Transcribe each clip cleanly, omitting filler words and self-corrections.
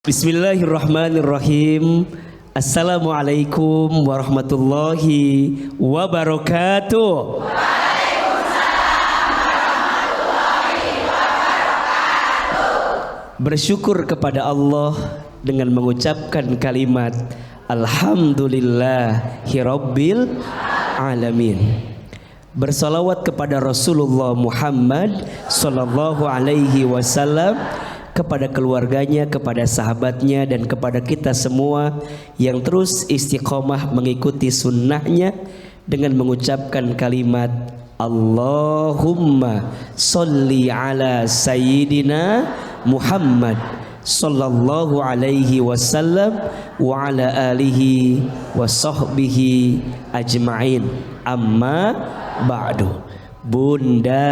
Bismillahirrahmanirrahim. Assalamualaikum warahmatullahi wabarakatuh. Bersyukur kepada Allah dengan mengucapkan kalimat Alhamdulillahirabbil alamin. Bersalawat kepada Rasulullah Muhammad sallallahu alaihi wasallam, kepada keluarganya, kepada sahabatnya, dan kepada kita semua yang terus istiqomah mengikuti sunnahnya dengan mengucapkan kalimat Allahumma sholli ala sayyidina Muhammad sallallahu alaihi wasallam wa ala alihi wa sahbihi ajma'in. Amma ba'du. Bunda,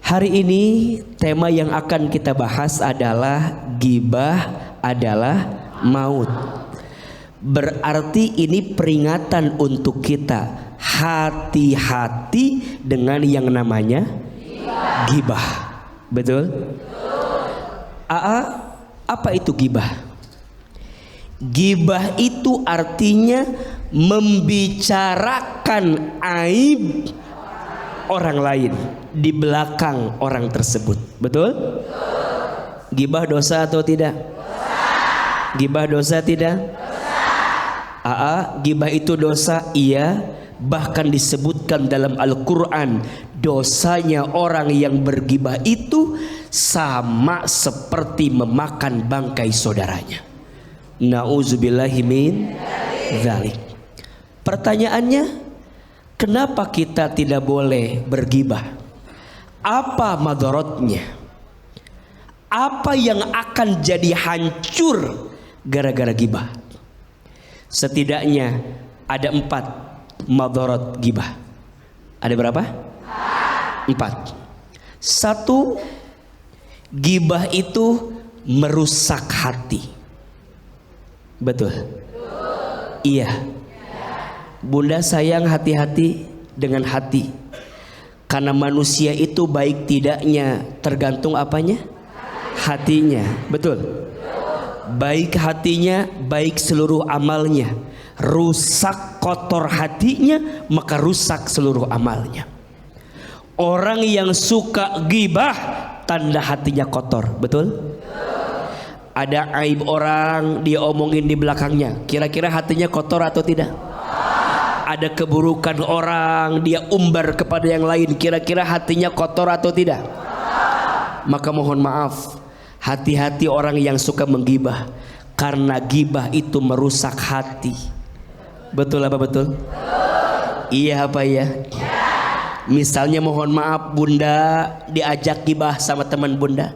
hari ini tema yang akan kita bahas adalah ghibah adalah maut. Berarti ini peringatan untuk kita hati-hati dengan yang namanya ghibah. Betul? Apa itu ghibah? Ghibah itu artinya membicarakan aib orang lain di belakang orang tersebut. Betul? Ghibah dosa atau tidak? Ghibah dosa tidak? Ghibah itu dosa, iya. Bahkan disebutkan dalam Al-Quran, dosanya orang yang berghibah itu sama seperti memakan bangkai saudaranya. Na'udzubillahi min dzalik. Pertanyaannya, kenapa kita tidak boleh berghibah? Apa madaratnya? Apa yang akan jadi hancur gara-gara ghibah? Setidaknya ada 4 madarat ghibah. Ada berapa? 4. 1, ghibah itu merusak hati. Betul? Iya. Bunda sayang hati-hati dengan hati. Karena manusia itu baik tidaknya tergantung apanya? Hatinya. Betul? Baik hatinya, baik seluruh amalnya. Rusak kotor hatinya, maka rusak seluruh amalnya. Orang yang suka ghibah, tanda hatinya kotor. Betul? Ada aib orang, dia omongin di belakangnya, kira-kira hatinya kotor atau tidak? Ada keburukan orang, dia umbar kepada yang lain, kira-kira hatinya kotor atau tidak? Maka mohon maaf, hati-hati orang yang suka menggibah, karena ghibah itu merusak hati. Betul apa betul? Iya apa ya? Misalnya mohon maaf, Bunda diajak ghibah sama teman Bunda.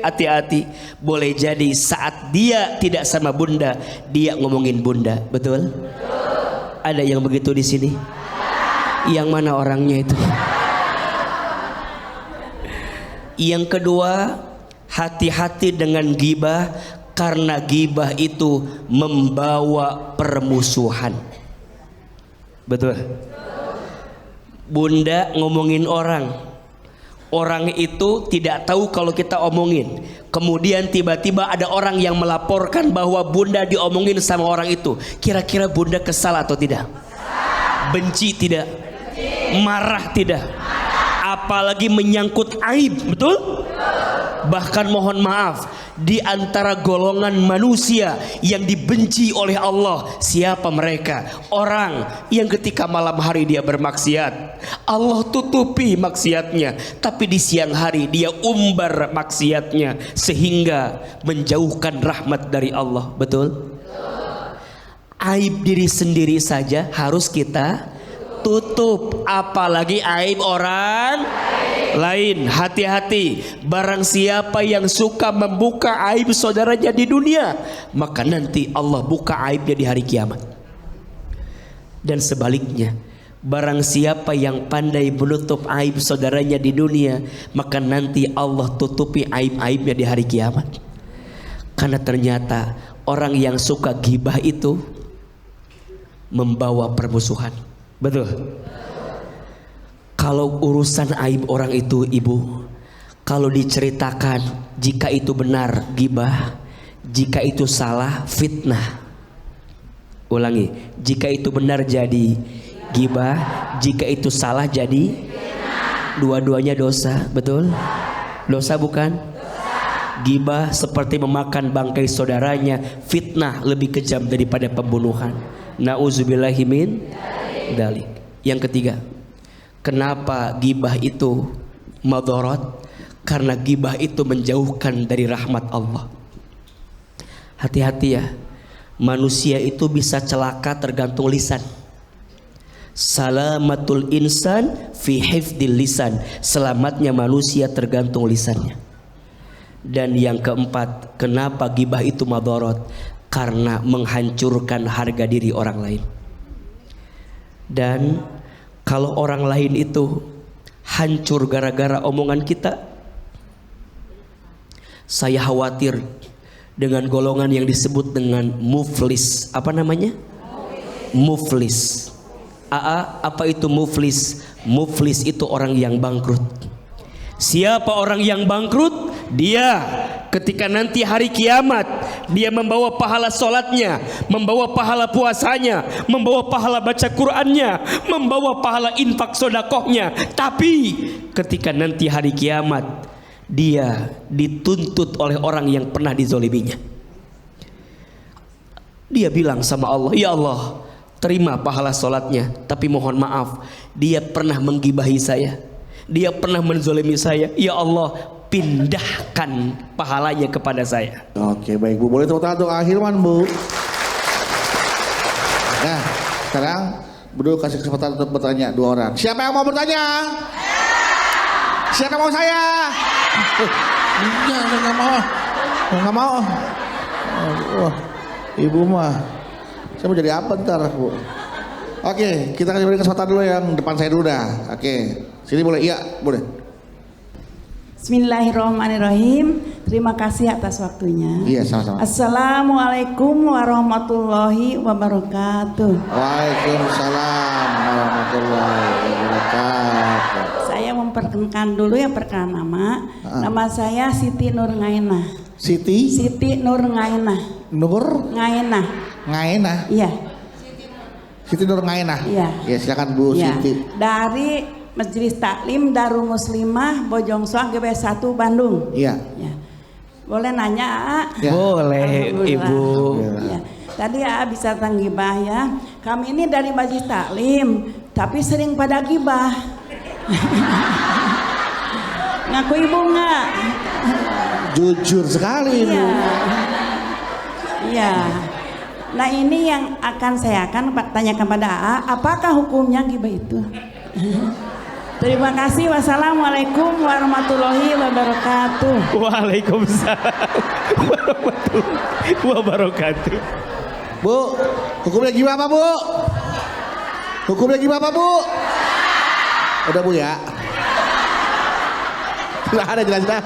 Hati-hati, boleh jadi saat dia tidak sama Bunda, dia ngomongin Bunda. Betul? Ada yang begitu di sini? Yang mana orangnya itu? Yang kedua, hati-hati dengan ghibah, karena ghibah itu membawa permusuhan. Betul? Bunda ngomongin orang, orang itu tidak tahu kalau kita omongin. Kemudian tiba-tiba ada orang yang melaporkan bahwa Bunda diomongin sama orang itu. Kira-kira Bunda kesal atau tidak? Benci tidak? Marah tidak? Apalagi menyangkut aib. Betul? Bahkan mohon maaf, di antara golongan manusia yang dibenci oleh Allah, siapa mereka? Orang yang ketika malam hari dia bermaksiat, Allah tutupi maksiatnya, tapi di siang hari dia umbar maksiatnya sehingga menjauhkan rahmat dari Allah. Betul? Aib diri sendiri saja harus kita tutup, apalagi aib orang lain. Hati-hati, barang siapa yang suka membuka aib saudaranya di dunia, maka nanti Allah buka aibnya di hari kiamat. Dan sebaliknya, barang siapa yang pandai menutup aib saudaranya di dunia, maka nanti Allah tutupi aib-aibnya di hari kiamat. Karena ternyata orang yang suka ghibah itu membawa permusuhan. Betul? Kalau urusan aib orang itu, ibu, Kalau diceritakan, jika itu benar gibah, jika itu salah fitnah. Ulangi, jika itu benar jadi gibah, jika itu salah jadi dua-duanya dosa. Betul? Dosa bukan? Gibah seperti memakan bangkai saudaranya, fitnah lebih kejam daripada pembunuhan. Nauzubillahi min dzalik. Yang ketiga, kenapa gibah itu madharat? Karena gibah itu menjauhkan dari rahmat Allah. Hati-hati ya, manusia itu bisa celaka tergantung lisan. Salamatul insan fi hifdil lisan. Selamatnya manusia tergantung lisannya. Dan yang keempat, kenapa gibah itu madharat? Karena menghancurkan harga diri orang lain. Dan kalau orang lain itu hancur gara-gara omongan kita, saya khawatir dengan golongan yang disebut dengan muflis. Apa namanya? Muflis. Apa itu muflis? Muflis itu orang yang bangkrut. Siapa orang yang bangkrut? Dia ketika nanti hari kiamat, dia membawa pahala sholatnya, membawa pahala puasanya, membawa pahala baca Qur'annya, membawa pahala infak sodakohnya. Tapi ketika nanti hari kiamat, dia dituntut oleh orang yang pernah dizoliminya. Dia bilang sama Allah, ya Allah, terima pahala sholatnya, tapi mohon maaf, dia pernah menggibahi saya, dia pernah menzolimi saya. Ya Allah, pindahkan pahalanya kepada saya. Oke, baik Bu, boleh tepuk tangan untuk Ahilman Bu. Nah, sekarang Bu kasih kesempatan untuk bertanya 2 orang. Siapa yang mau bertanya? Siapa yang mau saya? Iya, saya nggak mau. Nggak mau. Wah, Ibu mah. Saya mau jadi apa ntar Bu? Oke, kita kasih beri kesempatan dulu yang depan saya dulu dah. Oke, sini boleh? Iya, boleh. Bismillahirrahmanirrahim. Terima kasih atas waktunya. Iya, sama-sama. Assalamualaikum warahmatullahi wabarakatuh. Waalaikumsalam warahmatullahi wabarakatuh. Saya memperkenalkan dulu yang perkenalan nama. Nama saya Siti Nur Ngainah. Siti Nur Ngainah. Nur Ngainah. Iya. Siti Nur Ngainah. Iya. Ya, silakan Bu Ya. Siti. Dari Majelis Taklim Darul Muslimah Bojongsoang GB 1 Bandung. Iya. Ya. Boleh nanya, A? Ya. Boleh Ibu. Ya. Tadi A bisa tentang gibah ya. Kami ini dari Majelis Taklim, tapi sering pada gibah. Ngaku Ibu nggak? Jujur sekali Ibu. Iya. Iya. Nah ini yang saya akan tanyakan pada A, apakah hukumnya gibah itu? Terima kasih. Wassalamualaikum warahmatullahi wabarakatuh. Waalaikumsalam warahmatullahi wabarakatuh. Bu, hukumnya gimana Bu? Hukumnya gimana Bu? Udah Bu ya. Tidak ada jelas-jelas.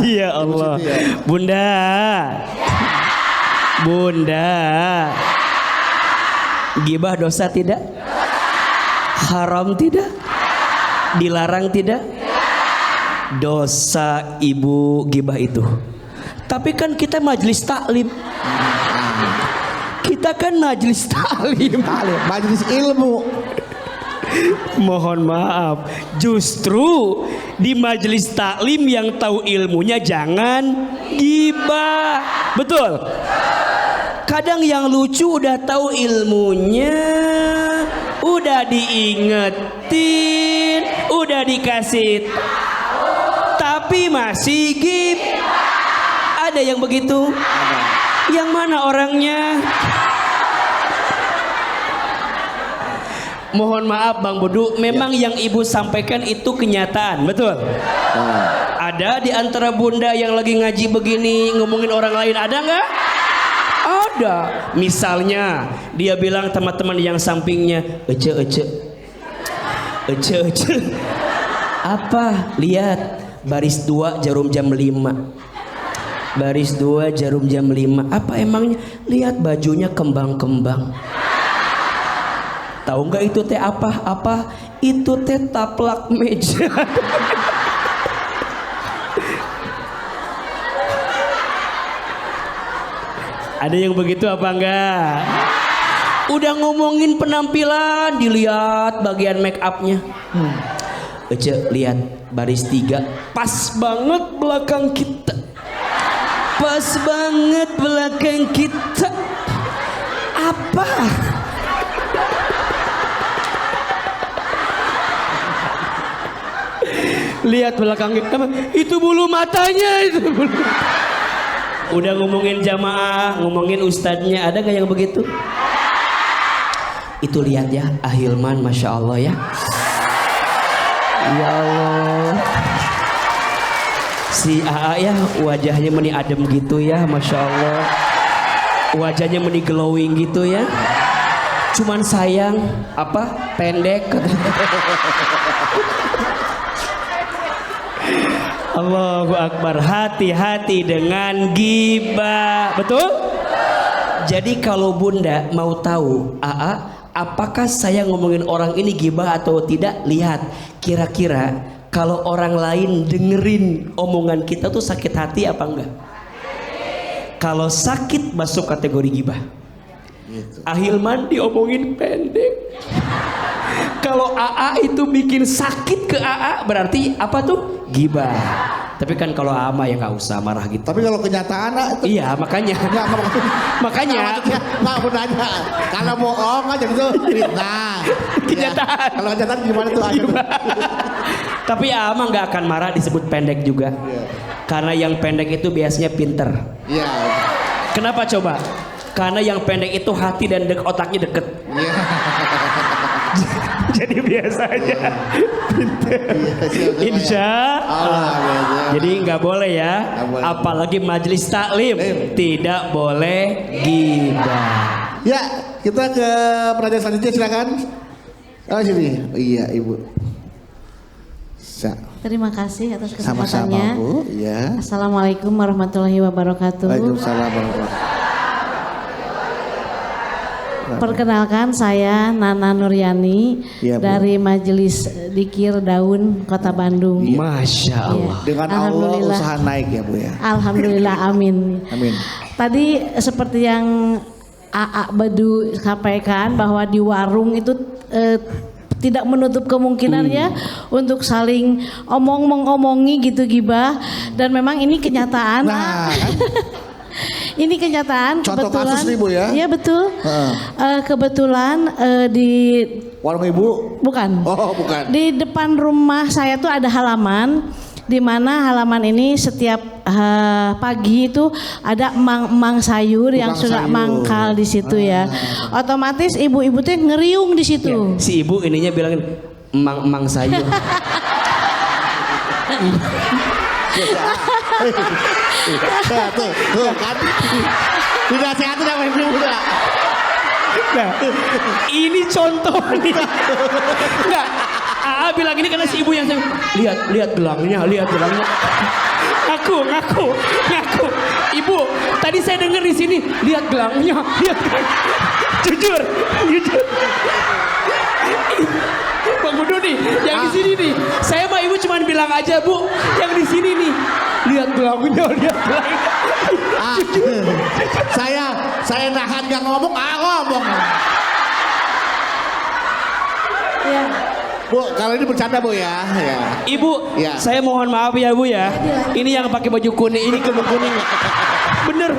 Ya Allah. Bunda, gibah dosa tidak? Haram tidak? Dilarang tidak? Dosa Ibu gibah itu. Tapi kan kita majelis taklim. Kita kan majelis taklim. Majelis ilmu. Mohon maaf, justru di majelis taklim yang tahu ilmunya jangan gibah. Betul? Kadang yang lucu udah tahu ilmunya, udah diingetin, udah dikasih tapi masih gibah. Ada yang begitu? Ada. Yang mana orangnya? Mohon maaf Bang Budu, memang yang Ibu sampaikan itu kenyataan, betul? Ada di antara Bunda yang lagi ngaji begini ngomongin orang lain, ada nggak? Ada. Misalnya dia bilang teman-teman yang sampingnya, ece. Apa? Lihat baris 2 jarum jam 5. Baris 2 jarum jam 5. Apa emangnya? Lihat bajunya kembang-kembang. Tahu nggak itu teh apa? Itu teh taplak meja. Ada yang begitu apa enggak? Udah ngomongin penampilan, dilihat bagian make upnya. Ece lihat baris 3, pas banget belakang kita. Pas banget belakang kita. Apa? Lihat belakang kita, itu bulu matanya itu bulu. Udah ngomongin jamaah, ngomongin ustadznya, ada gak yang begitu? Itu lihat ya, Ahilman, masya Allah ya. Ya Allah. Si AA ya wajahnya meni adem gitu ya, masya Allah. Wajahnya meni glowing gitu ya. Cuman sayang apa pendek. Allahu Akbar. Hati-hati dengan ghibah. Betul? Jadi kalau Bunda mau tahu AA, apakah saya ngomongin orang ini ghibah atau tidak, lihat kira-kira kalau orang lain dengerin omongan kita tuh sakit hati apa enggak? Kalau sakit masuk kategori ghibah. Ahilman diomongin pendek. Kalau AA itu bikin sakit ke AA berarti apa tuh? Ghibah. Tapi kan kalau ama ya nggak usah marah gitu. Tapi kalau kenyataan itu iya makanya. Makanya. Nggak mau nanya. Kalau bohong aja gitu fitnah. Kenyataan. Ya. Kalau kenyataan gimana tuh? Tapi ama nggak akan marah disebut pendek juga. Karena yang pendek itu biasanya pinter. Iya. Kenapa coba? Karena yang pendek itu hati dan otaknya deket. Iya. Jadi biasa aja. Insya Allah. Jadi nggak boleh ya. Apalagi majelis taklim tidak boleh ghibah. Ya, kita ke pertanyaan selanjutnya silakan. Oh sini. Oh, iya Ibu. Terima kasih atas Sama-sama kesempatannya. Bu. Ya. Assalamualaikum warahmatullahi wabarakatuh. Waalaikumsalam warahmatullahi. Perkenalkan saya Nana Nuryani Ya, Bu. dari Majelis Dikir Daun Kota Bandung. Masya Allah. Dengan Allah Alhamdulillah. usaha naik ya Bu ya. Alhamdulillah, amin. Amin. Tadi seperti yang AA Bedu sampaikan bahwa di warung itu tidak menutup kemungkinan ya untuk saling mengomongi gitu ghibah, dan memang ini kenyataan. Nah, kan? Ini kenyataan. Contoh kebetulan, kasus nih Bu ya. Iya betul. Kebetulan di Warung Ibu? bukan. Oh bukan. Di depan rumah saya tuh ada halaman, di mana halaman ini setiap pagi itu ada emang sayur yang Tukang sudah sayur. mangkal di situ ya. Otomatis ibu-ibu tuh ngeriung di situ. Si ibu ininya bilangin emang sayur. Tuh kan. Udah sehat udah Ibu udah. Nah, ini contoh nih. Enggak. AA bilang ini karena si ibu yang saya lihat gelangnya. Ngaku. Ibu, tadi saya dengar di sini, lihat gelangnya. Jujur. Bang Budu nih, yang di sini nih. Saya sama ibu cuma bilang aja, Bu, yang di sini nih. Lihat gelangnya. Saya nahan gak ngomong, ngomong. Ya. Bu, kalau ini bercanda Bu ya. Ya. Ibu, Ya. saya mohon maaf ya Bu ya. Ini yang pakai baju kuning, ini kuning. Bener.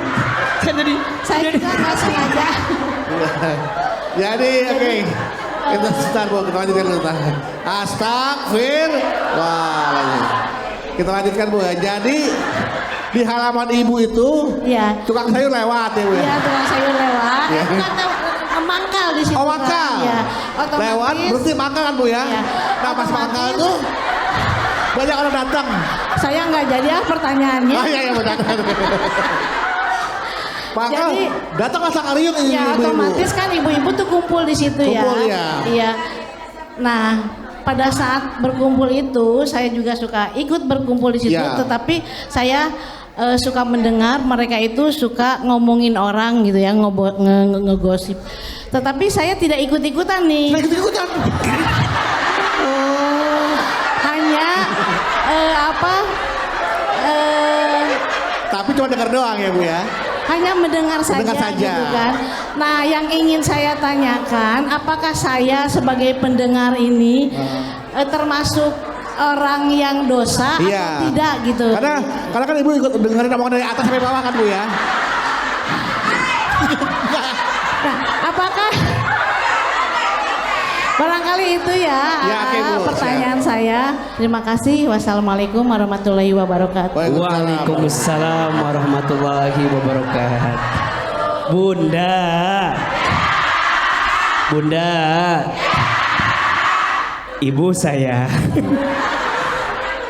Saya juga nggak sengaja. Jadi oke. Kita start Bu, kita lanjutkan dulu. Astagfirullah. Kita lanjutkan Bu ya. Jadi di halaman Ibu itu Ya. tukang sayur lewat ya Bu ya. Iya, tukang sayur lewat. Ya. Mangkal di situ. Oh mangkal. Ya. Otomatis. Lewat berarti mangkal kan Bu ya. Ya. Nah pas mangkal Otomatis. itu banyak orang datang. Saya nggak jadi pertanyaannya. Oh iya benar. Mangkal Jadi- datang rasa ngariung ini Ya ibu-ibu. otomatis kan ibu-ibu tuh kumpul di situ Kumpul, ya. ya. Iya. Nah, pada saat berkumpul itu saya juga suka ikut berkumpul di situ, Ya. tetapi saya suka mendengar mereka itu suka ngomongin orang gitu ya, ngegosip. Tetapi saya tidak ikut-ikutan nih. Nah, ikut-ikutan. Hanya Tapi cuma dengar doang ya Bu ya. Hanya mendengar saja, saja. gitu kan. Nah, yang ingin saya tanyakan, apakah saya sebagai pendengar ini termasuk orang yang dosa atau tidak gitu? Karena kan Ibu ikut dengerin omongan dari atas sampai bawah kan Bu ya. Nah, apakah barangkali itu ya, oke, Bu. pertanyaan saya. Terima kasih. Wassalamualaikum warahmatullahi wabarakatuh. Waalaikumsalam warahmatullahi wabarakatuh. Bunda, ibu saya.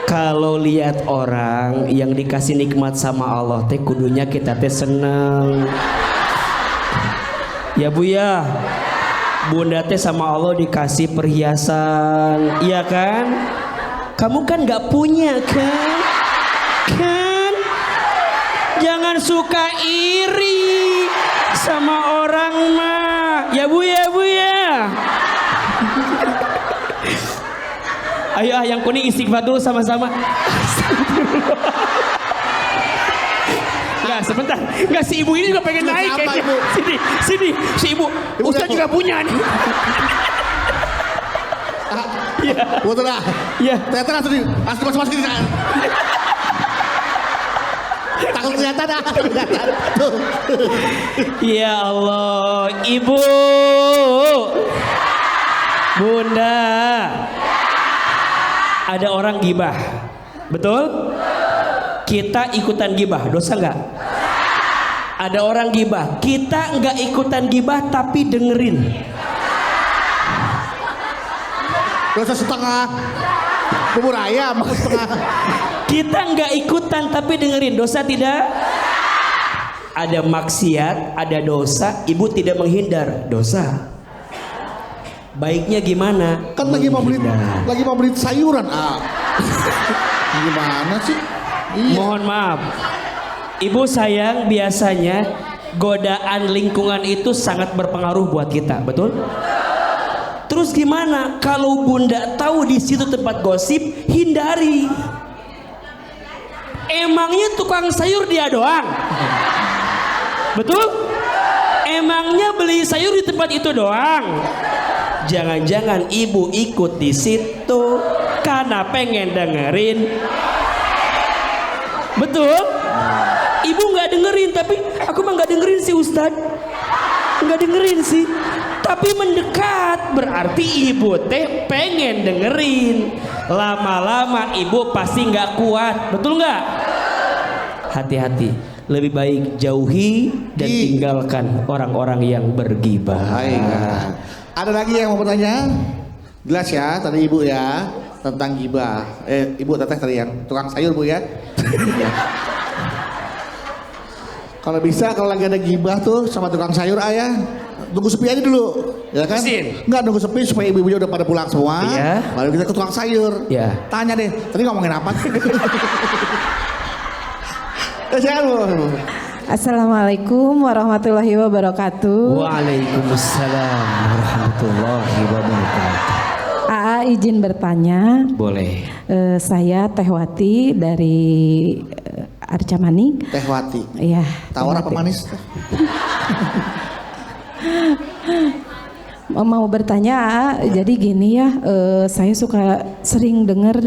Kalau lihat orang yang dikasih nikmat sama Allah teh kudunya kita teh seneng. Ya Bu ya. Bunda teh sama Allah dikasih perhiasan, iya kan? Kamu kan nggak punya kan? Kan? Jangan suka iri sama orang mah, ya Bu ya. Ayo yang kuning istighfar dulu sama-sama. Enggak, sebentar. Enggak, si ibu ini juga pengen naik kayaknya. Sini, si ibu. Ustaz juga punya nih. Iya. Betul lah. Iya. Ternyata langsung masuk di sana. Takut kelihatan dah. Tuh. Ya Allah, Ibu. Bunda. Ada orang gibah. Betul? Kita ikutan gibah, dosa nggak? Ada orang gibah, kita nggak ikutan gibah tapi dengerin. Dosa setengah bubur ayam setengah. Kita nggak ikutan tapi dengerin, dosa tidak? Ada maksiat, ada dosa, ibu tidak menghindar, dosa. Baiknya gimana? Kan lagi mau beli sayuran. Gimana sih? Iya. Mohon maaf, ibu sayang, biasanya godaan lingkungan itu sangat berpengaruh buat kita, betul? Terus gimana kalau bunda tahu di situ tempat gosip, hindari. Emangnya tukang sayur dia doang, betul? Emangnya beli sayur di tempat itu doang? Jangan-jangan ibu ikut di situ karena pengen dengerin. Betul? Ibu nggak dengerin, tapi aku mah nggak dengerin sih Ustadz. Nggak dengerin sih. Tapi mendekat, berarti ibu teh pengen dengerin. Lama-lama ibu pasti nggak kuat, betul nggak? Hati-hati. Lebih baik jauhi dan tinggalkan orang-orang yang bergibah. Baik. Ada lagi yang mau bertanya? Jelas ya tadi ibu ya tentang gibah. Ibu teteh tadi yang tukang sayur Bu ya. Kalau bisa kalau lagi ada gibah tuh sama tukang sayur ayah, tunggu sepi aja dulu, ya kan? Enggak, nunggu sepi supaya ibu-ibunya udah pada pulang semua. Iya. Baru kita ke tukang sayur. Iya. Tanya deh, tadi ngomongin apa? Siapa Bu? Assalamualaikum warahmatullahi wabarakatuh. Waalaikumsalam warahmatullahi wabarakatuh. AA izin bertanya. Boleh. Saya Tehwati dari Arca Manik. Tehwati. Iya. Tawar apa manis? Mau bertanya AA, jadi gini ya, saya suka sering dengar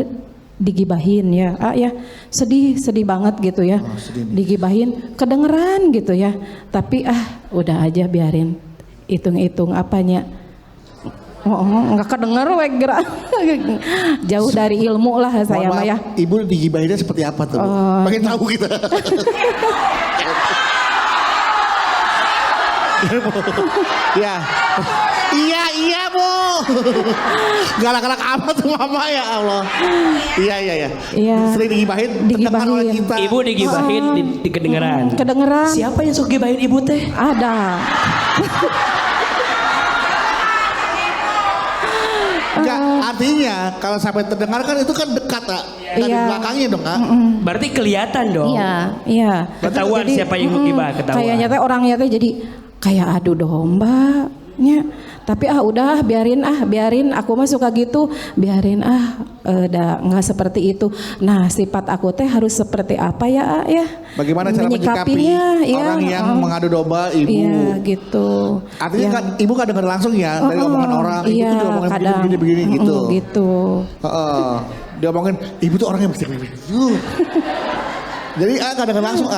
digibahin ya, ya sedih banget gitu ya, digibahin kedengeran gitu ya, tapi udah aja biarin, hitung apanya, nggak kedenger gerak, jauh dari ilmu lah saya mah ya. Ibu digibahinnya seperti apa tuh? Pengen tahu kita. Ya. Iya Bu. Galak-galak amat tuh mama ya Allah. Iya. Sering digibahin oleh kita. Ibu digibahin di kedengeran. Kedengeran. Siapa yang suka gibahin ibu teh? Ada. Enggak, artinya kalau sampai terdengar kan itu kan dekat Kak. Dari belakangnya dong Kak. Berarti kelihatan dong. Iya. Ketahuan siapa yang gibah, ketahuan. Kayaknya teh orangnya teh jadi kayak adu domba. Tapi udah biarin aku mah suka gitu, biarin udah nggak seperti itu. Nah sifat aku teh harus seperti apa ya ya? Bagaimana cara menyikapi orang yang mengadu domba ibu? Iya gitu. Artinya kan ibu kadang langsung ya dari omongan orang, ibu tuh ngomongin begini gitu. Gitu. Dia omongin ibu tuh orangnya begini. Jadi kadang langsung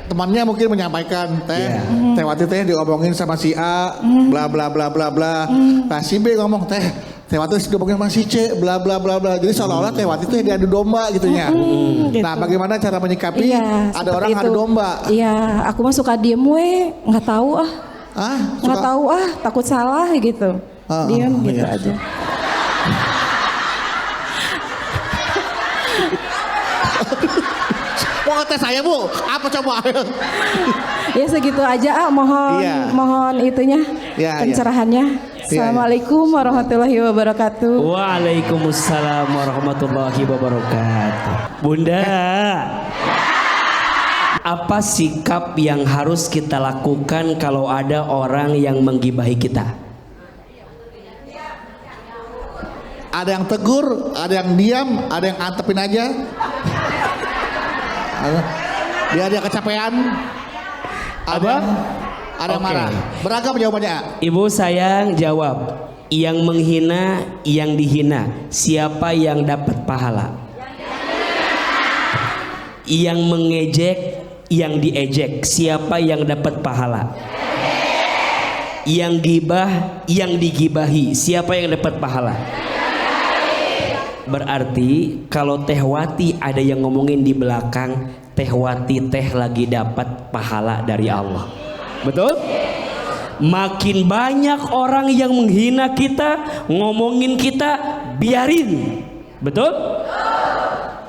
temannya mungkin menyampaikan teh Wati teh diomongin sama si A bla bla bla bla bla. Nah si B ngomong teh Wati diomongin sama si C bla bla bla bla. Jadi seolah-olah teh Wati teh diadu domba gitunya. Gitu. Nah bagaimana cara menyikapi ada orang adu domba? Iya, aku mah suka diem nggak tahu nggak tahu takut salah gitu. Diam gitu aja. Mau ngetes saya bu, apa coba? Ya segitu aja mohon itunya pencerahannya. Assalamualaikum warahmatullahi wabarakatuh. Waalaikumsalam warahmatullahi wabarakatuh. Bunda, apa sikap yang harus kita lakukan kalau ada orang yang menggibahi kita? Ada yang tegur, ada yang diam, ada yang antepin aja. Dia kecapean. Apa? Ada yang marah. Beragam jawabannya. Ibu sayang jawab. Yang menghina, yang dihina. Siapa yang dapat pahala? Yang mengejek, yang diejek. Siapa yang dapat pahala? Yang gibah, yang digibahi. Siapa yang dapat pahala? Berarti kalau Teh Wati ada yang ngomongin di belakang, Teh Wati lagi dapat pahala dari Allah. Betul? Makin banyak orang yang menghina kita, ngomongin kita, biarin. Betul?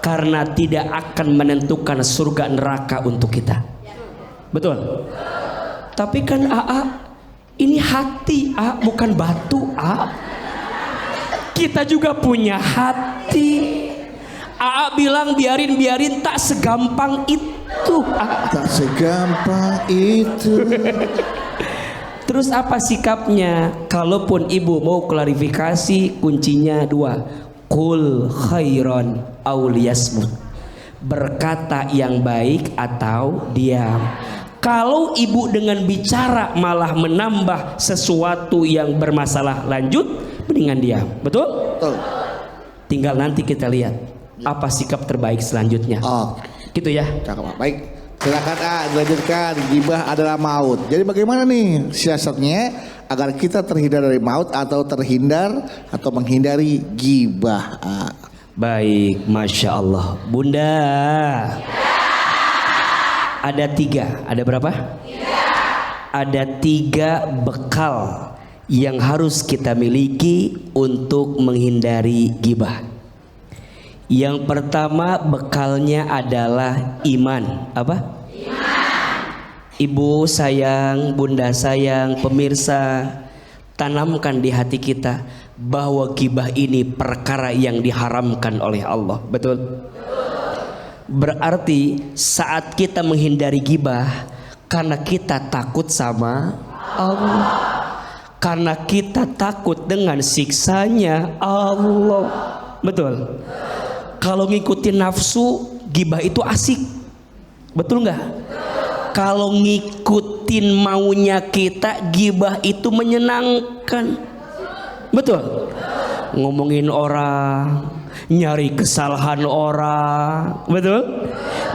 Karena tidak akan menentukan surga neraka untuk kita. Betul? Tapi kan ini hati bukan batu Kita juga punya hati. Bilang biarin tak segampang itu. Tak segampang itu. Terus apa sikapnya? Kalaupun ibu mau klarifikasi, kuncinya 2. Qul khairan aw liyasmut. Berkata yang baik atau diam. Kalau ibu dengan bicara malah menambah sesuatu yang bermasalah, lanjut, mendingan diam. Betul? Betul. Tinggal nanti kita lihat apa sikap terbaik selanjutnya. Gitu ya. Cakep. Baik. Silakan dilanjutkan. Gibah adalah maut. Jadi bagaimana nih siasatnya agar kita terhindar dari maut atau menghindari gibah? Baik, masya Allah. Bunda. Ada 3. Ada berapa? 3. Ada 3 bekal yang harus kita miliki untuk menghindari gibah. Yang pertama bekalnya adalah iman. Apa? Iman. Ibu sayang, bunda sayang, pemirsa, tanamkan di hati kita bahwa gibah ini perkara yang diharamkan oleh Allah. Betul? Berarti saat kita menghindari gibah karena kita takut sama Allah, karena kita takut dengan siksanya Allah. Betul? Kalau ngikutin nafsu, gibah itu asik. Betul nggak? Kalau ngikutin maunya kita, gibah itu menyenangkan. Betul? Ngomongin orang, nyari kesalahan orang, betul?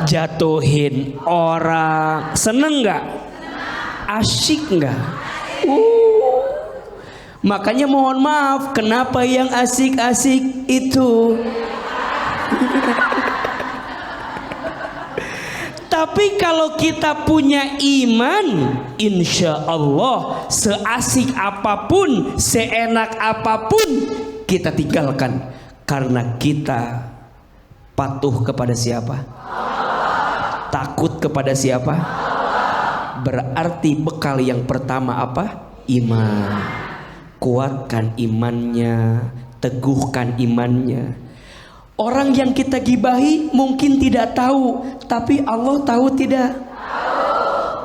Jatuhin orang, seneng nggak? Asyik nggak? Makanya mohon maaf, kenapa yang asik-asik itu? Tapi kalau kita punya iman, insya Allah seasik apapun, seenak apapun kita tinggalkan, karena kita patuh kepada siapa? Takut kepada siapa? Berarti bekal yang pertama apa? Iman. Kuatkan imannya, teguhkan imannya. Orang yang kita gibahi mungkin tidak tahu, tapi Allah tahu tidak?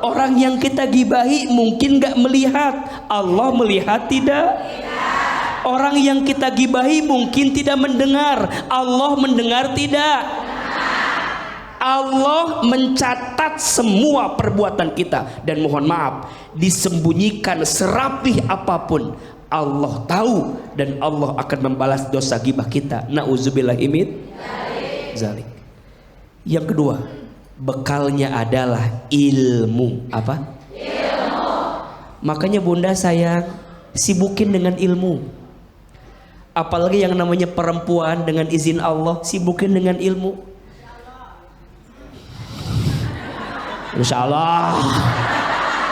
Orang yang kita gibahi mungkin gak melihat, Allah melihat tidak? Orang yang kita gibahi mungkin tidak mendengar, Allah mendengar tidak? Allah mencatat semua perbuatan kita, dan mohon maaf, disembunyikan serapih apapun Allah tahu, dan Allah akan membalas dosa gibah kita. Nauzubillahi min zalik. Yang kedua, bekalnya adalah ilmu. Apa? Ilmu. Makanya bunda sayang, sibukin dengan ilmu. Apalagi yang namanya perempuan, dengan izin Allah sibukin dengan ilmu. Insya Allah,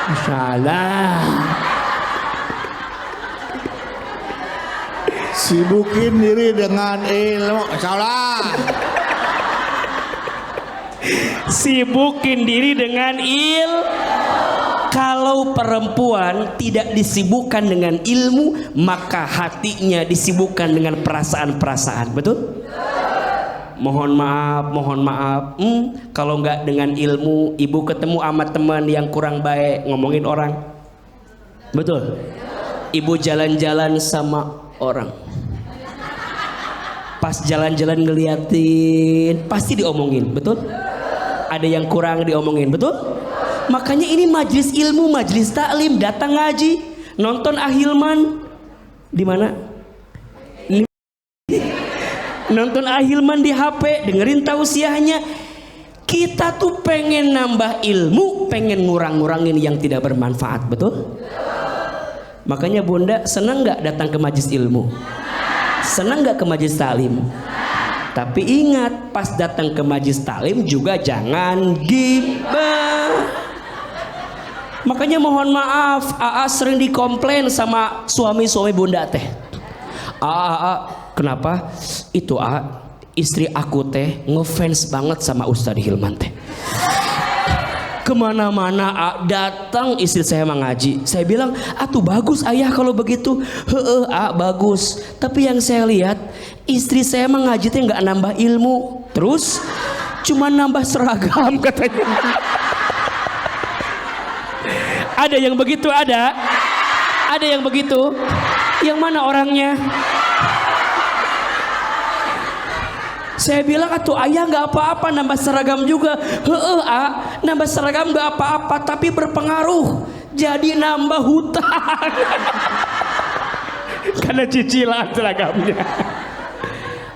Insya Allah. Sibukin diri dengan ilmu, Insya Allah. Sibukin diri dengan Kalau perempuan tidak disibukkan dengan ilmu, maka hatinya disibukkan dengan perasaan-perasaan. Betul? Mohon maaf. Kalau nggak dengan ilmu, ibu ketemu sama teman yang kurang baik, ngomongin orang. Betul? Ibu jalan-jalan sama orang, pas jalan-jalan ngeliatin, pasti diomongin. Betul? Ada yang kurang diomongin. Betul? Makanya ini majelis ilmu, majelis taklim, datang ngaji, nonton Ahilman di mana? Nonton Ahilman di HP, dengerin tausiahnya. Kita tuh pengen nambah ilmu, pengen ngurang-ngurangin yang tidak bermanfaat. Betul? Makanya bunda senang nggak datang ke majelis ilmu? Senang nggak ke majelis taklim? Tapi ingat, pas datang ke majelis taklim juga jangan gibah. Makanya mohon maaf, AA sering dikomplain sama suami-suami bunda teh. AA, kenapa? Itu AA, istri aku teh ngefans banget sama Ustadz Hilman teh. Kemana-mana datang istri saya mengaji. Saya bilang, atuh bagus ayah kalau begitu. Bagus. Tapi yang saya lihat, istri saya mengaji teh nggak nambah ilmu, terus cuma nambah seragam katanya. Ada yang begitu? Ada yang begitu? Yang mana orangnya? Saya bilang, atuh ayah nggak apa-apa nambah seragam juga. Nambah seragam nggak apa-apa, tapi berpengaruh jadi nambah hutang. Karena cicilan seragamnya.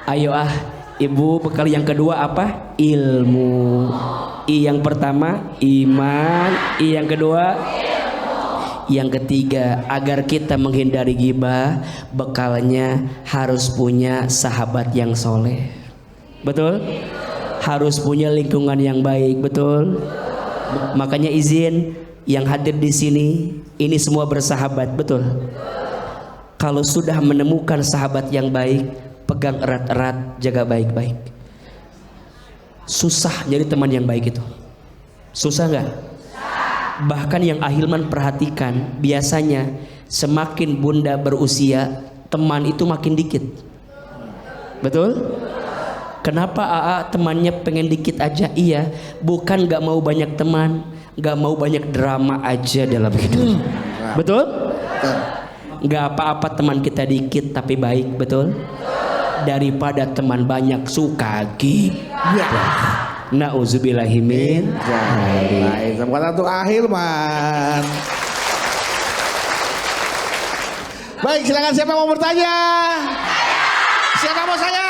Ayo ibu, bekal yang kedua apa? Ilmu. Yang pertama iman, yang kedua yang ketiga, agar kita menghindari gibah, bekalnya harus punya sahabat yang soleh. Betul? Harus punya lingkungan yang baik. Betul? Makanya izin yang hadir di sini, ini semua bersahabat. Betul? Kalau sudah menemukan sahabat yang baik, pegang erat-erat, jaga baik-baik. Susah jadi teman yang baik itu. Susah nggak? Bahkan yang Ahilman perhatikan, biasanya semakin bunda berusia, teman itu makin dikit. Betul? Kenapa AA temannya pengen dikit aja? Iya, bukan gak mau banyak teman, gak mau banyak drama aja dalam hidup. Betul? Gak apa-apa teman kita dikit tapi baik. Betul? Daripada teman banyak suka gibah. Nauzubillahi min Baik, tepuk tangan untuk Ahilman. Baik, silakan siapa mau bertanya? Siapa mau saya?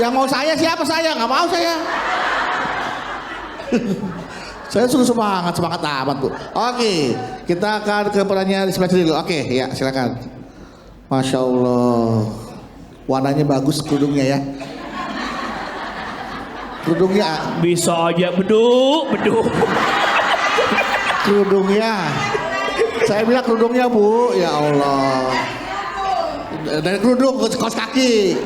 Yang mau saya siapa? Saya nggak mau saya. Saya suruh semangat amat Bu. Oke, kita akan ke pertanyaan di sebelah sini dulu. Oke, ya silakan. Masya Allah, warnanya bagus kerudungnya ya. Kerudungnya bisa aja beduk. Kerudungnya, saya bilang kerudungnya Bu. Ya Allah, dari kerudung ke kaos kaki.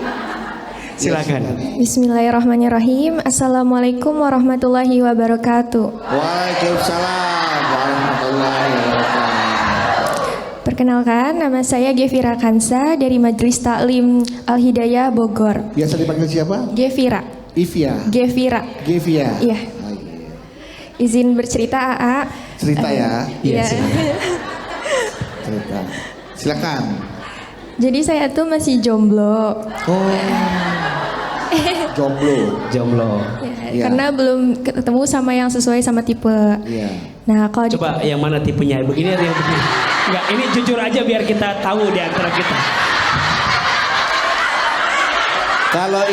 Silakan. Bismillahirrahmanirrahim. Assalamualaikum warahmatullahi wabarakatuh. Waalaikumsalam warahmatullahi wabarakatuh. Perkenalkan, nama saya Gefira Kansa dari Majelis Taklim Al Hidayah Bogor. Biasa dipanggil siapa? Gefira. Ivia. Gevira. Gevia. Iya. Oh, iya. Izin bercerita AA. Cerita ya. Iya. Cerita. Silakan. Jadi saya tuh masih jomblo. Oh. Jomblo. Jomblo. Iya. Karena belum ketemu sama yang sesuai sama tipe. Iya. Nah, kalau Coba yang mana tipenya? Begini atau yang begini? Enggak, ini jujur aja biar kita tahu di antara kita. Kalau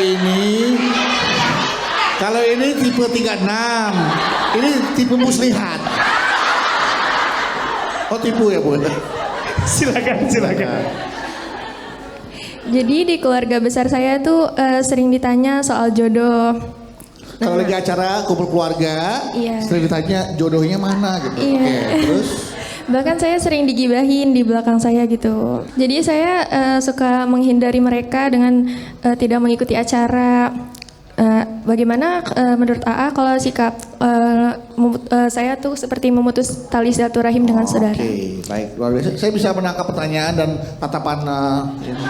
ini tipe 36. Ini tipe muslihat. Oh, tipu ya, Bu. Silakan. Jadi di keluarga besar saya tuh sering ditanya soal jodoh. Kalau lagi acara kumpul keluarga, Iya. sering ditanya jodohnya mana gitu. Iya. Oke, terus Bahkan saya sering digibahin di belakang saya gitu. Jadi saya suka menghindari mereka dengan tidak mengikuti acara. Bagaimana menurut AA kalau sikap saya tuh seperti memutus tali silaturahim dengan saudara? Oke, baik, luar biasa. Saya bisa menangkap pertanyaan dan tatapan ini.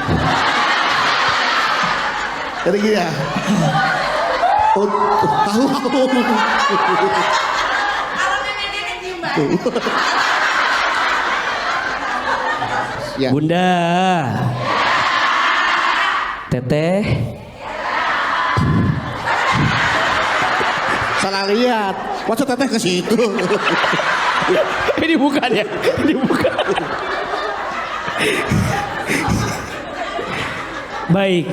Jadi gini ya. Oh, tahu. Ya. Bunda. Teteh. Salah lihat. Masa teteh ke situ? Ini bukan ya? Ini bukan. Baik.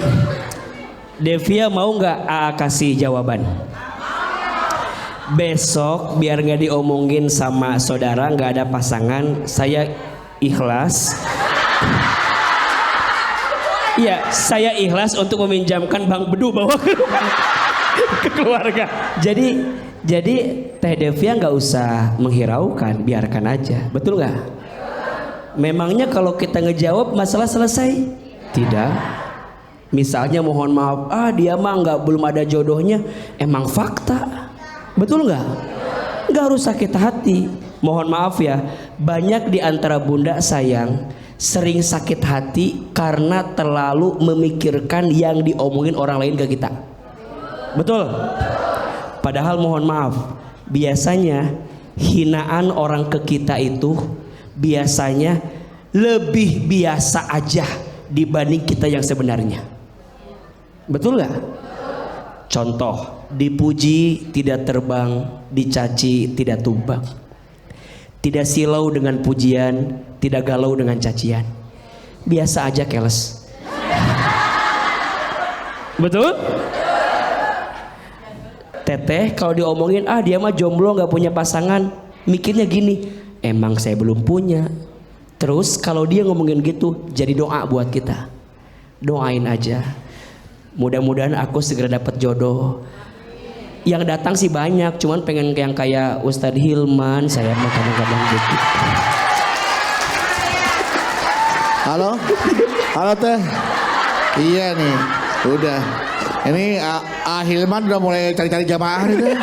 Devia mau nggak AA kasih jawaban? Besok biar nggak diomongin sama saudara nggak ada pasangan, saya ikhlas. Iya, saya ikhlas untuk meminjamkan Bang Bedu bawa ke keluarga. Jadi Teh Devia nggak usah menghiraukan, biarkan aja, betul nggak? Memangnya kalau kita ngejawab masalah selesai? Tidak. Misalnya mohon maaf, dia mah belum ada jodohnya, emang fakta, betul nggak? Nggak harus sakit hati. Mohon maaf ya, banyak di antara bunda sayang sering sakit hati karena terlalu memikirkan yang diomongin orang lain ke kita. Betul? Padahal mohon maaf, biasanya hinaan orang ke kita itu biasanya lebih biasa aja dibanding kita yang sebenarnya. Betul gak? Contoh, dipuji tidak terbang, dicaci tidak tumbang. Tidak silau dengan pujian, tidak galau dengan cacian. Biasa aja keles. Betul? Teteh kalau diomongin dia mah jomblo gak punya pasangan, mikirnya gini, emang saya belum punya. Terus kalau dia ngomongin gitu, jadi doa buat kita. Doain aja, mudah-mudahan aku segera dapat jodoh. Yang datang sih banyak, cuman pengen yang kayak Ustadz Hilman, saya mah kadang-kadang gitu. Halo Teh. Iya nih, udah. Ini Hilman udah mulai cari-cari jamaah nih Teh.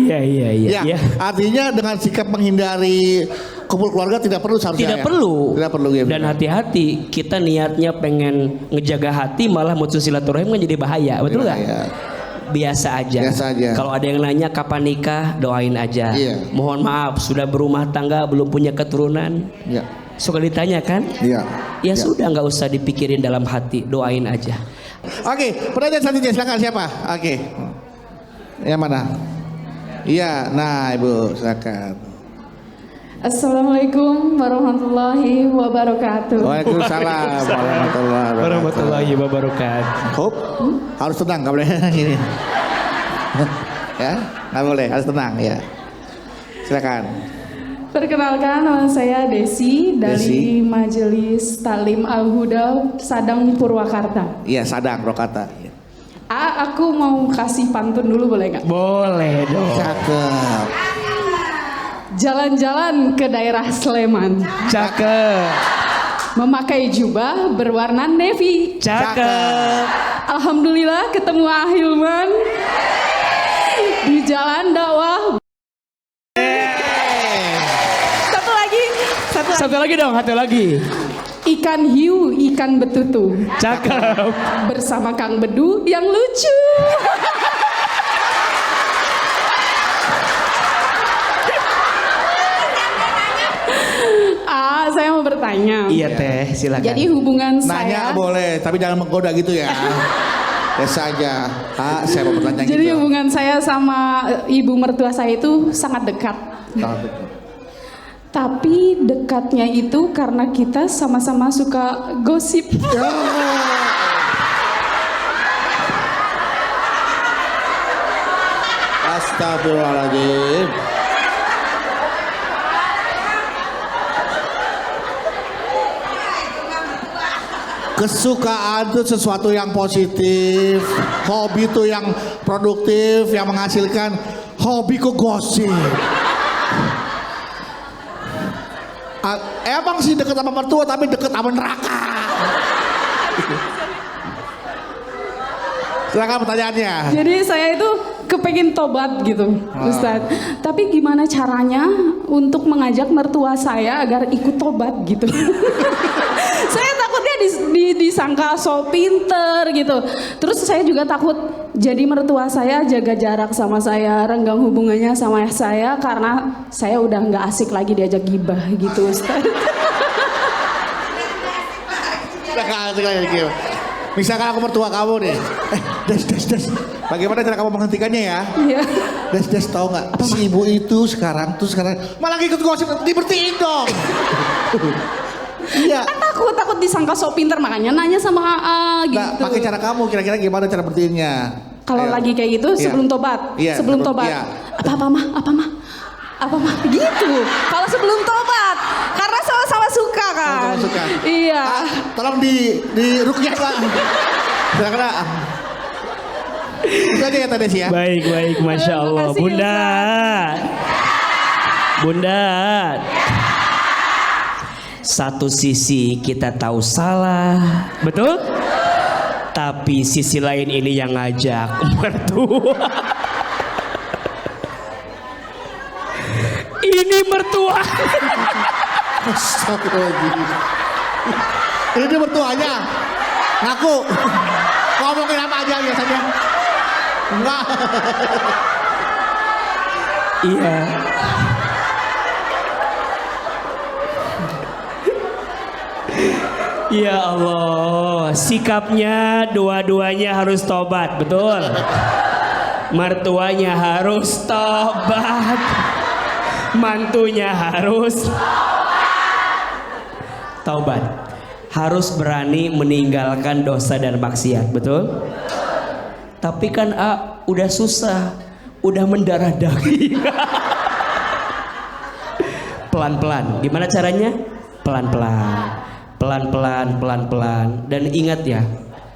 Iya. Ya, artinya dengan sikap menghindari kumpul keluarga tidak perlu seharusnya. Tidak perlu. Tidak perlu ya. Dan hati-hati, kita niatnya pengen ngejaga hati malah mutus silaturahim kan jadi bahaya, betul nggak? Biasa aja. Kalau ada yang nanya kapan nikah, doain aja. Iya. Mohon maaf, sudah berumah tangga belum punya keturunan. Iya. Suka ditanya kan? Iya. Ya sudah, nggak usah dipikirin dalam hati, doain aja. Oke, pertanyaan selanjutnya silakan siapa? Oke. Yang mana? Iya, nah Ibu silakan. Assalamualaikum warahmatullahi wabarakatuh. Waalaikumsalam Warahmatullahi wabarakatuh. Hop, harus tenang, nggak boleh gini. Ya, nggak boleh, harus tenang ya. Silakan. Perkenalkan, nama saya Desi dari Majelis Taklim Al-Huda Sadang Purwakarta. Iya, Sadang Purwakarta. Aku mau kasih pantun dulu boleh nggak? Boleh dong. Cakep. Jalan-jalan ke daerah Sleman, Cakep. memakai jubah berwarna navy. Cakep. Alhamdulillah ketemu Ahilman di jalan dakwah. Satu lagi Satu lagi dong, satu lagi. Ikan hiu, ikan betutu. Cakep. Bersama Kang Bedu yang lucu. Saya mau bertanya. Iya teh, silakan. Jadi hubungan Nanya saya. boleh, tapi jangan menggoda gitu ya. Biasa aja. Saya mau bertanya Jadi gitu. hubungan saya sama ibu mertua saya itu sangat dekat. Tapi dekatnya itu karena kita sama-sama suka gosip. Astagfirullahaladzim. Kesukaan itu sesuatu yang positif, hobi itu yang produktif, yang menghasilkan. Hobiku gosip. Emang sih deket sama mertua tapi deket sama neraka. Silakan pertanyaannya. Jadi saya itu kepengen tobat gitu, Ustadz. Tapi gimana caranya untuk mengajak mertua saya agar ikut tobat gitu? Saya takutnya disangka so pinter gitu. Terus saya juga takut jadi mertua saya jaga jarak sama saya, renggang hubungannya sama saya karena saya udah nggak asik lagi diajak gibah gitu, Ustadz. Udah gak asik lagi gitu. Misalkan aku mertua kamu nih, Des, bagaimana cara kamu menghentikannya ya? Iya. Des tahu nggak? Si ibu itu sekarang malah ikut gosip, dibertiin dong. Iya. Kan takut disangka so pinter makanya nanya sama AA gitu. Nah, pakai cara kamu, kira-kira gimana cara berhentiinnya? Kalau Ayo. lagi kayak gitu Iya. sebelum tobat, Iya, sebelum tobat. iya. Apa mah gitu. Kalau sebelum tobat, karena sama-sama suka kan. Sama-sama suka. Iya. Tolong di rukyah Pak. Kira-kira. Itu aja ya Tades ya. Baik, Masya Allah. Terima kasih, Bunda. Satu sisi kita tahu salah, betul? Tapi sisi lain ini yang ngajak mertua. Ini mertua. Astagfirullahaladzim. Ini mertuanya. Ngaku. Ngomongin apa aja biasanya. Enggak. Iya. Ya Allah, sikapnya dua-duanya harus tobat, betul? Mertuanya harus tobat, mantunya harus taubat, harus berani meninggalkan dosa dan maksiat, betul? Tapi kan udah susah, udah mendarah daging. Pelan-pelan, gimana caranya? Pelan-pelan. Dan ingat ya,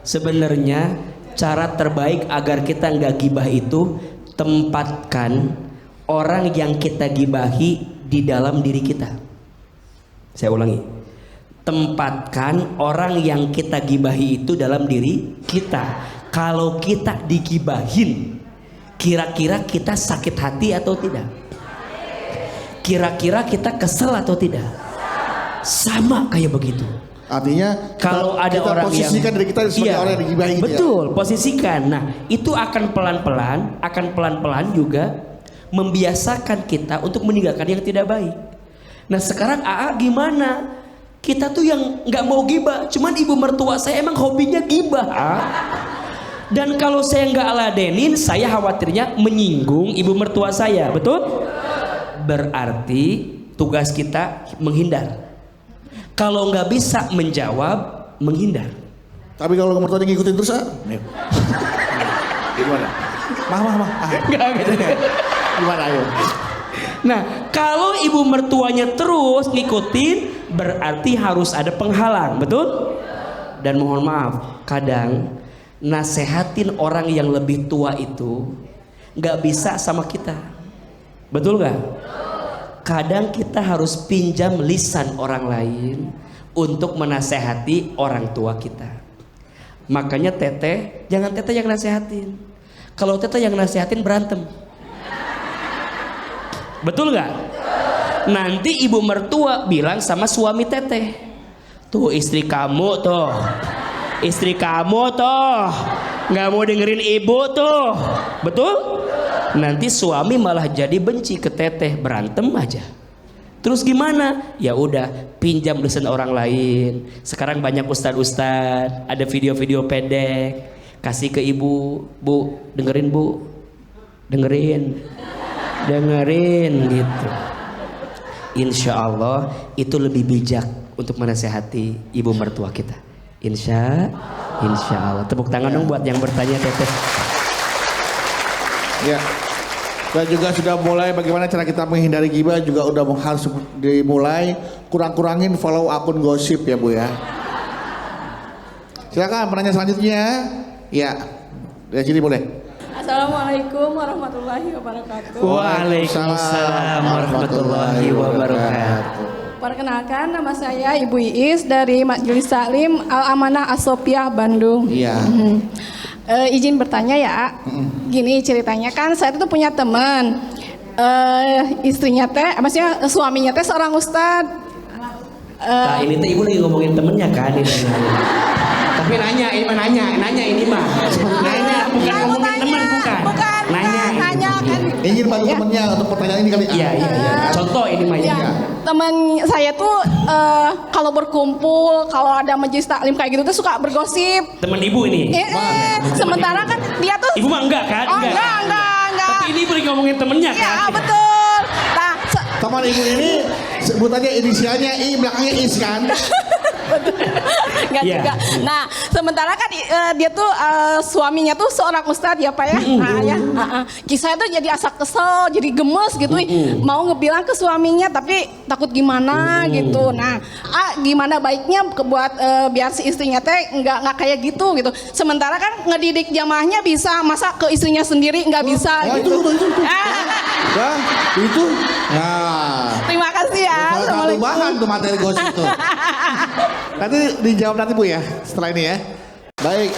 sebenarnya cara terbaik agar kita nggak gibah itu tempatkan orang yang kita gibahi di dalam diri kita. Saya ulangi, tempatkan orang yang kita gibahi itu dalam diri kita. Kalau kita digibahin, kira-kira kita sakit hati atau tidak? Kira-kira kita kesel atau tidak? Sama kayak begitu. Artinya Kalau ada kita orang posisikan yang diri kita sebagai orang yang digibahi gitu ya. betul, posisikan. Nah, itu akan pelan-pelan juga membiasakan kita untuk meninggalkan yang tidak baik. Nah, sekarang AA gimana? Kita tuh yang nggak mau gibah, cuman ibu mertua saya emang hobinya gibah. Dan kalau saya nggak ladenin, saya khawatirnya menyinggung ibu mertua saya, betul? Berarti tugas kita menghindar. Kalau nggak bisa menjawab, menghindar. Tapi kalau mertuanya ngikutin terus gimana? Mah. Gimana ayo? Nah, kalau ibu mertuanya terus ngikutin, berarti harus ada penghalang, betul? Dan mohon maaf, kadang nasehatin orang yang lebih tua itu nggak bisa sama kita, betul nggak? Kadang kita harus pinjam lisan orang lain untuk menasehati orang tua kita. Makanya teteh, jangan teteh yang nasehatin. Kalau teteh yang nasehatin berantem. Betul nggak? Nanti ibu mertua bilang sama suami teteh, Tuh istri kamu tuh. Istri kamu tuh nggak mau dengerin ibu tuh. Betul? Nanti suami malah jadi benci ke teteh, berantem aja. Terus gimana? Ya udah, pinjam dosen orang lain. Sekarang banyak ustad-ustad, ada video-video pendek, kasih ke ibu. Bu, dengerin bu, dengerin gitu. Insya Allah itu lebih bijak untuk menasehati ibu mertua kita. Insya Allah. Tepuk tangan dong buat yang bertanya teteh. Ya. Dan juga sudah mulai bagaimana cara kita menghindari ghibah juga udah harus dimulai. Kurang-kurangin follow akun gosip ya Bu ya. Silakan penanya selanjutnya. Ya, dari sini boleh. Assalamualaikum warahmatullahi wabarakatuh. Waalaikumsalam warahmatullahi wabarakatuh. Perkenalkan, nama saya Ibu Iis dari Majelis Taklim Al Amanah As-Sofiah Bandung. Iya. Izin bertanya ya. Gini ceritanya kan saya tuh punya teman. Istrinya teh, maksudnya suaminya teh seorang ustad. Nah ini teh ibu lagi ngomongin temennya kan ini. Tapi nanya ini mah nanya ini mah. Nanya bukan ngomongin temen bukan. Nanya kan. Ingin bantu temennya untuk pertanyaan ini kali. Iya. Contoh ini mah ya. Teman saya tuh kalau berkumpul, kalau ada majelis taklim kayak gitu tuh suka bergosip. Temen ibu ini. Sementara kan dia tuh Ibu mah enggak kan? Oh, enggak. Tapi ini lagi ngomongin temennya kan? Ya, betul. Nah, Teman ibu ini sebutannya inisialnya I, belakangnya Is kan? Enggak juga. Nah, sementara kan dia tuh suaminya tuh seorang ustadz ya Pak ya. Kisah itu jadi asa kesel, jadi gemes gitu. Mau ngebilang ke suaminya tapi takut gimana gitu. Nah, gimana baiknya buat biar si istrinya teh nggak kayak gitu. Sementara kan ngedidik jamaahnya bisa, masa ke istrinya sendiri nggak bisa gitu. Nah, itu. Nah. Terima kasih ya. Salah satu bahan tuh materi gosip tuh. Nanti dijawab nanti Bu ya, setelah ini ya. Baik,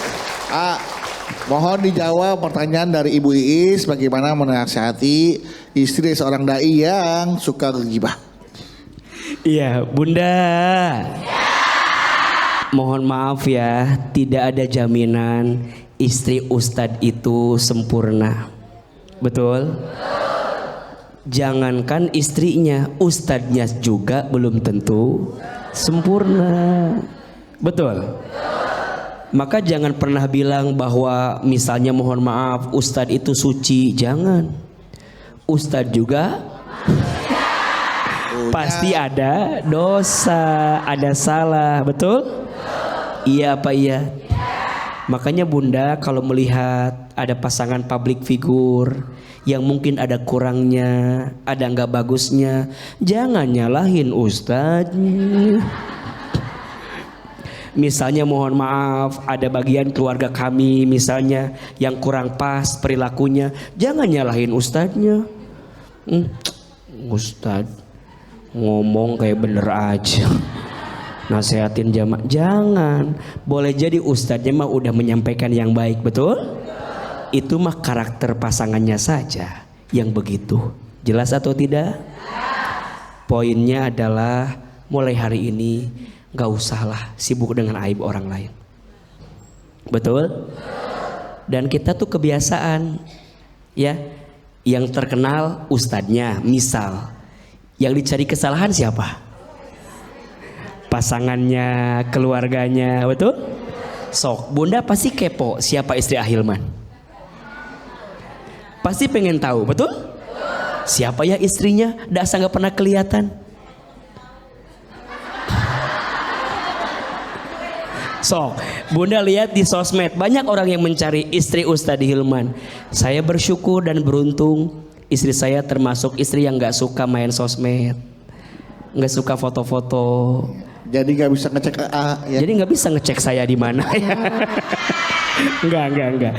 mohon dijawab pertanyaan dari Ibu Iis, bagaimana menasihati istri seorang dai yang suka ghibah. Iya, Bunda. Mohon maaf ya, tidak ada jaminan istri ustadz itu sempurna. Betul? Jangankan istrinya, ustadznya juga belum tentu sempurna. Betul? Maka jangan pernah bilang bahwa misalnya mohon maaf ustadz itu suci. Jangan. Ustadz juga pasti ada dosa, ada salah. Betul? Iya apa iya? Makanya Bunda kalau melihat ada pasangan public figure yang mungkin ada kurangnya, ada nggak bagusnya, jangan nyalahin ustadz. Misalnya mohon maaf ada bagian keluarga kami misalnya yang kurang pas perilakunya, jangan nyalahin ustadznya. Ustadz ngomong kayak bener aja, nasehatin jamaah, jangan. Boleh jadi ustadznya mah udah menyampaikan yang baik, betul? Itu mah karakter pasangannya saja yang begitu. Jelas atau tidak? Poinnya adalah mulai hari ini gak usahlah sibuk dengan aib orang lain. Betul? Dan kita tuh kebiasaan ya, yang terkenal ustadznya misal, yang dicari kesalahan siapa? Pasangannya, keluarganya, betul? Sok, Bunda pasti kepo siapa istri Ahilman. Pasti pengen tahu, betul? Siapa ya istrinya? Dasar nggak pernah kelihatan. Sok, Bunda lihat di sosmed banyak orang yang mencari istri Ustadz Hilman. Saya bersyukur dan beruntung istri saya termasuk istri yang nggak suka main sosmed, nggak suka foto-foto. Jadi nggak bisa ngecek ya. Jadi nggak bisa ngecek saya di mana ya. Enggak.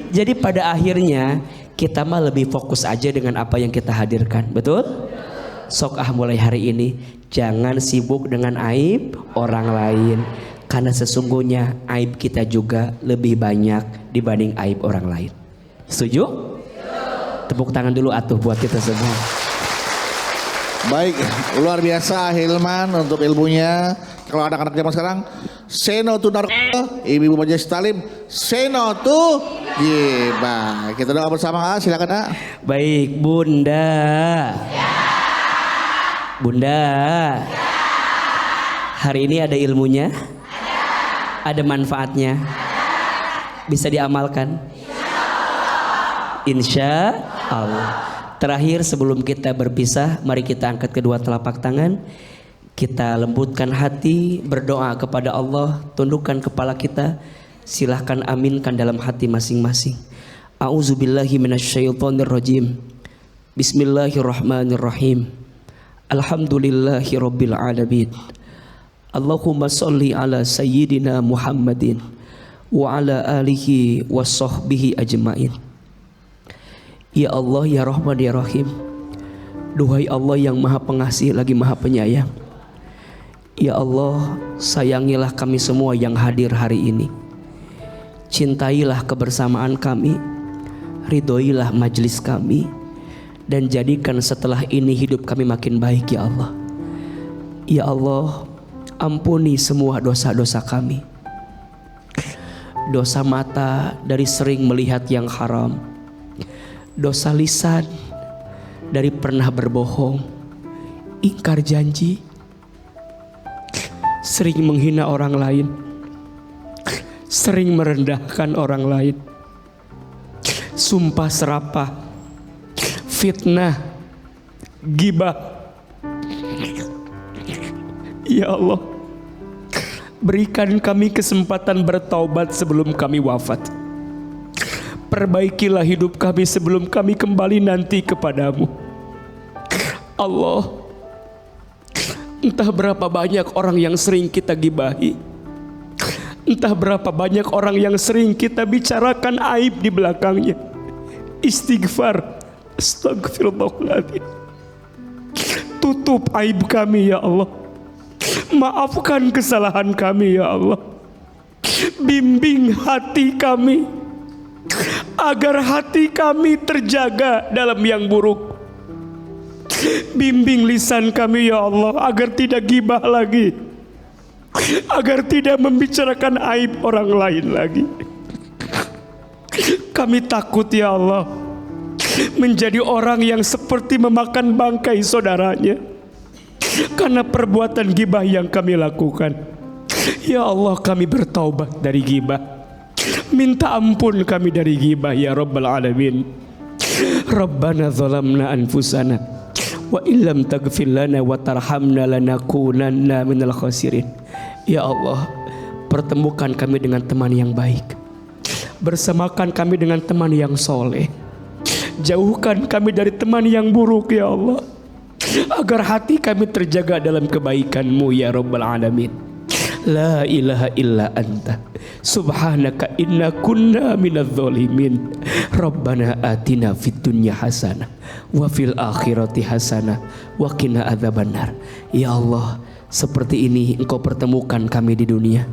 Jadi pada akhirnya kita mah lebih fokus aja dengan apa yang kita hadirkan, betul? Sok mulai hari ini jangan sibuk dengan aib orang lain, karena sesungguhnya aib kita juga lebih banyak dibanding aib orang lain. Setuju? Tepuk tangan dulu atuh buat kita semua. Baik, luar biasa Hilman untuk ilmunya. kalau anak-anak zaman sekarang, say no to narkoba. Ibu-ibu Majelis Taklim, say no to gibah. Kita doa bersama, silakan A. Baik, Bunda. Bunda. Hari ini ada ilmunya? Ada manfaatnya? Bisa diamalkan? Insya Allah. Terakhir sebelum kita berpisah, mari kita angkat kedua telapak tangan. Kita lembutkan hati, berdoa kepada Allah, tundukkan kepala kita. Silahkan aminkan dalam hati masing-masing. A'udzubillahi minasyaitonirrajim. Bismillahirrahmanirrahim. Alhamdulillahi rabbil alamin. Allahumma sholli ala sayyidina Muhammadin wa ala alihi wa sahbihi ajmain. Ya Allah, ya Rahman, ya Rahim. Duhai Allah yang maha pengasih lagi maha penyayang. Ya Allah, sayangilah kami semua yang hadir hari ini. Cintailah kebersamaan kami, ridhoilah majelis kami, dan jadikan setelah ini hidup kami makin baik ya Allah. Ya Allah, ampuni semua dosa-dosa kami. Dosa mata dari sering melihat yang haram, dosa lisan dari pernah berbohong, ingkar janji, sering menghina orang lain, sering merendahkan orang lain, sumpah serapah, fitnah, gibah. Ya Allah, berikan kami kesempatan bertaubat sebelum kami wafat. Perbaikilah hidup kami sebelum kami kembali nanti kepadamu. Allah, entah berapa banyak orang yang sering kita gibahi, entah berapa banyak orang yang sering kita bicarakan aib di belakangnya. Istighfar, astagfirullahaladzim. Tutup aib kami ya Allah. Maafkan kesalahan kami ya Allah. Bimbing hati kami agar hati kami terjaga dalam yang buruk. Bimbing lisan kami ya Allah agar tidak gibah lagi, agar tidak membicarakan aib orang lain lagi. Kami takut ya Allah menjadi orang yang seperti memakan bangkai saudaranya karena perbuatan gibah yang kami lakukan. Ya Allah, kami bertaubat dari gibah. Minta ampun kami dari gibah ya Rabbal Alamin. Rabbana zalamna anfusana wa illam taghfir lana wa tarhamna lanakunanna minal khasirin. Ya Allah, pertemukan kami dengan teman yang baik, bersamakan kami dengan teman yang soleh, jauhkan kami dari teman yang buruk ya Allah, agar hati kami terjaga dalam kebaikan-Mu ya Rabbal Alamin. La ilaha illa anta subhanaka inna kunna minadz zalimin. Rabbana atina fid dunya hasanah wa fil akhirati hasanah wa qina adzabannar. Ya Allah, seperti ini Engkau pertemukan kami di dunia,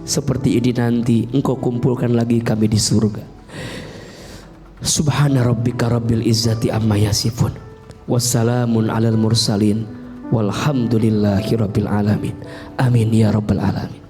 seperti ini nanti Engkau kumpulkan lagi kami di surga. Subhana rabbika rabbil izzati amma yasifun, wassalamun alal mursalin, walhamdulillahi rabbil alamin. Amin ya rabbal alamin.